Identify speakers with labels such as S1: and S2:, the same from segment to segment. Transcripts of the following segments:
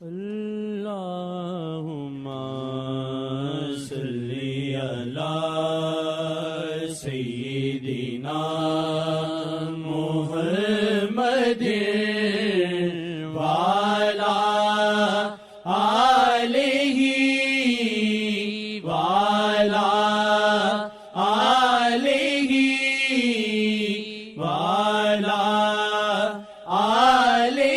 S1: اللہم صلی علی سیدنا محمد وعلی آلہ وعلی آلہ وعلی آلہ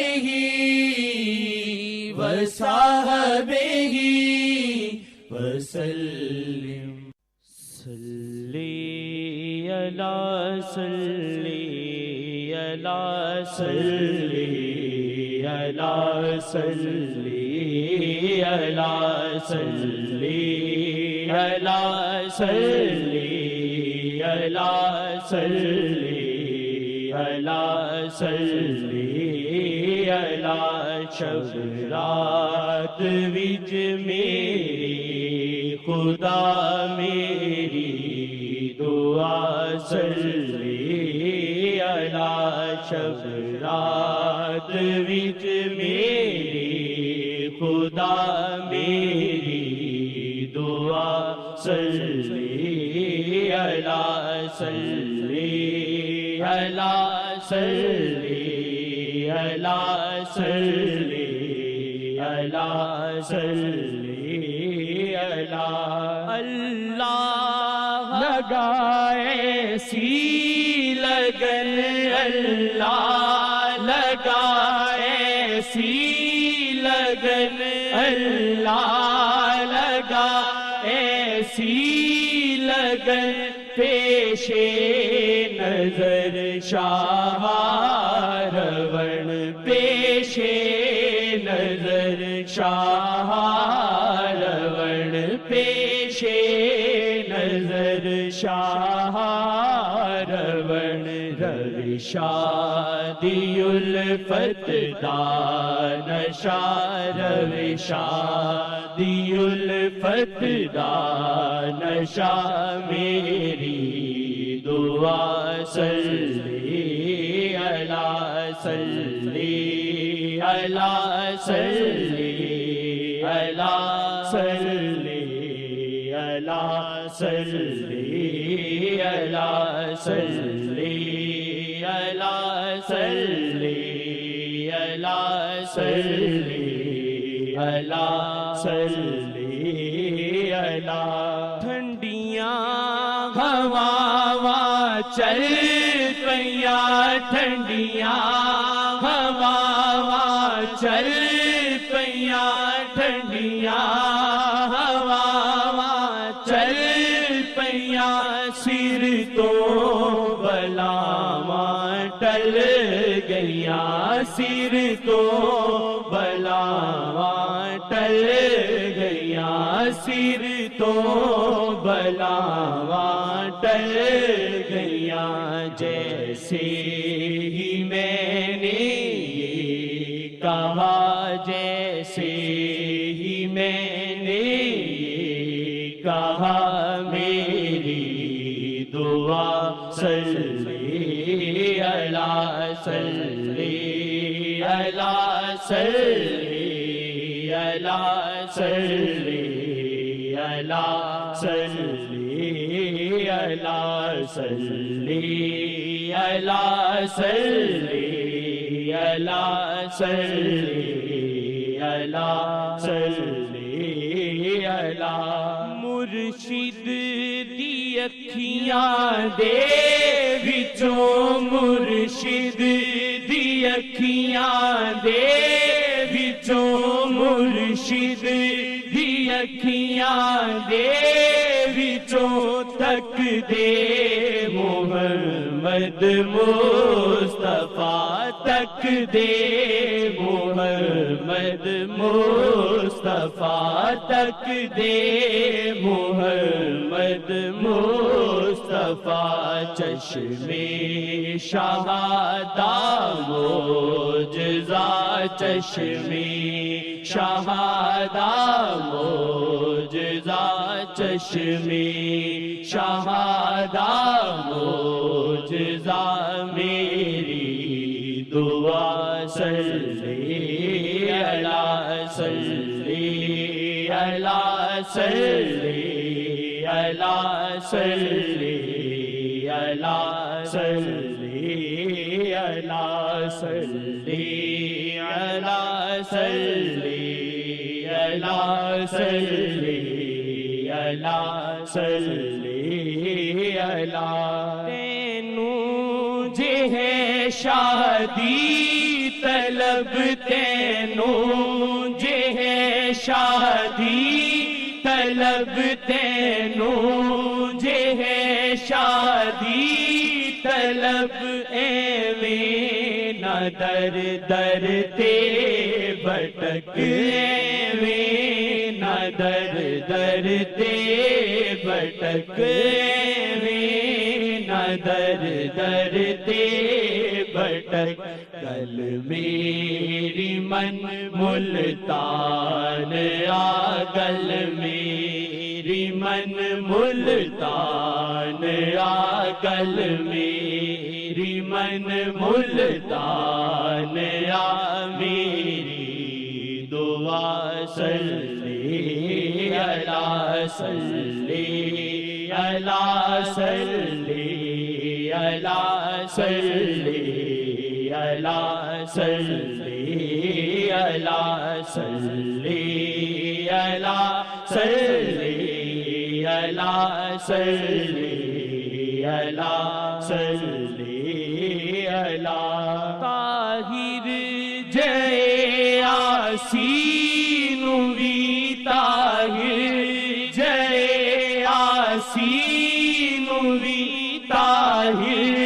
S1: وصحبہ وسلم صلی علی صلی علی صلی علی صلی علی صلی علی صلی علی صلی علی صلی علی شب رات وچ میری خدا میری دعا صلی علی شب رات وچ میری خدا میری دعا صلی علی صلی علی صلی علی صلی علی صلی علی اللہ لگائے سی لگن اللہ لگائے سی لگن اللہ لگائے سی لگن پیش نظر شاہ روڑ پیش نظر شاہ روڑ پیش نظر شاہ روڑ روی شادی الفت دانشا روی شادی الفت دانشا میری دعا صلی علی صلی علی صلی علی صلی علی صلی علی صلی علی صلی علی صلی علی صلی علی ٹھنڈیاں ہواواں چل پیاں ٹھنڈیاں ہواواں چل پیاں ٹھنڈیاں ہواواں چل پیاں سر تو بلاواں ٹل گئیاں سر تو بلاواں ٹل گئیاں سر تو بلاواں ٹل گئیاں جیسے ہی میں نے یہ کہا جیسے ہی میں نے یہ کہا میری دعا صلی علی صلی علی صلی علی صلی علی صلی علی صلی علی صلی علی صلی علی صلی علی مرشد دی اکھیاں دے وچوں مرشد دی اکھیاں دے وچوں مرشد دی اکھیاں دے وچوں تک دے محمد مصطفیٰ تک دے محمد مصطفیٰ تک دے محمد مصطفیٰ چشم شہادہ معجزہ چشم شہادہ معجزہ چشم شہادہ معجزہ میری دعا صلی علی صلی علی صلی علی صلی علی صلی علی صلی علی صلی علی صلی علی صلی علی تینوں جہ شادی طلب تینوں جہ شادی طلب تینوں جہ شادی طلب ایویں نہ در در تے بھٹک ایویں نہ در در تے بھٹک ایویں نہ در در تے بھٹک کل میری من ملتان آ گل میری من ملتان آ گل میری من ملتان آ میری دعا صلی علی صلی علی صلی علی صلی علی صلی علی صلی علی صلی علی صلی علی صلی علی طاہر جے آسین وی طاہر جے آسین وی طاہر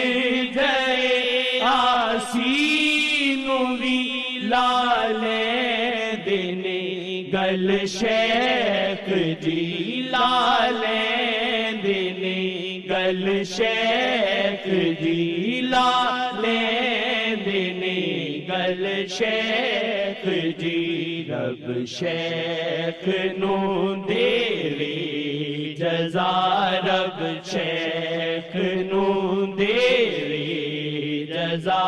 S1: جے آسین وی لالے دینی گل شیخ جی لالے دینی گل شیخ جی لالے دینی گل شیخ جی رب شیخ نو دیوی جزا رب شیخ نو دیوی جزا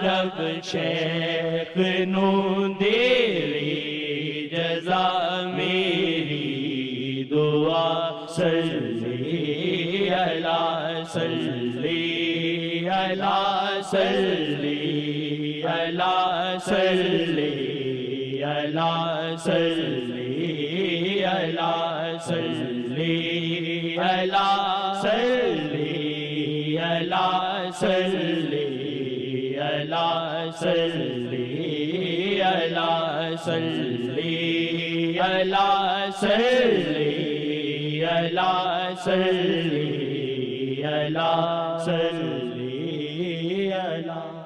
S1: رب شیخ نو دیوی جزا میری دعا صلی علی صلی علی صلی علی صلی علی صلی علی صلی علی صلی علی صلی علی صلی علی صلی علی صلی علی صلی علی صلی علی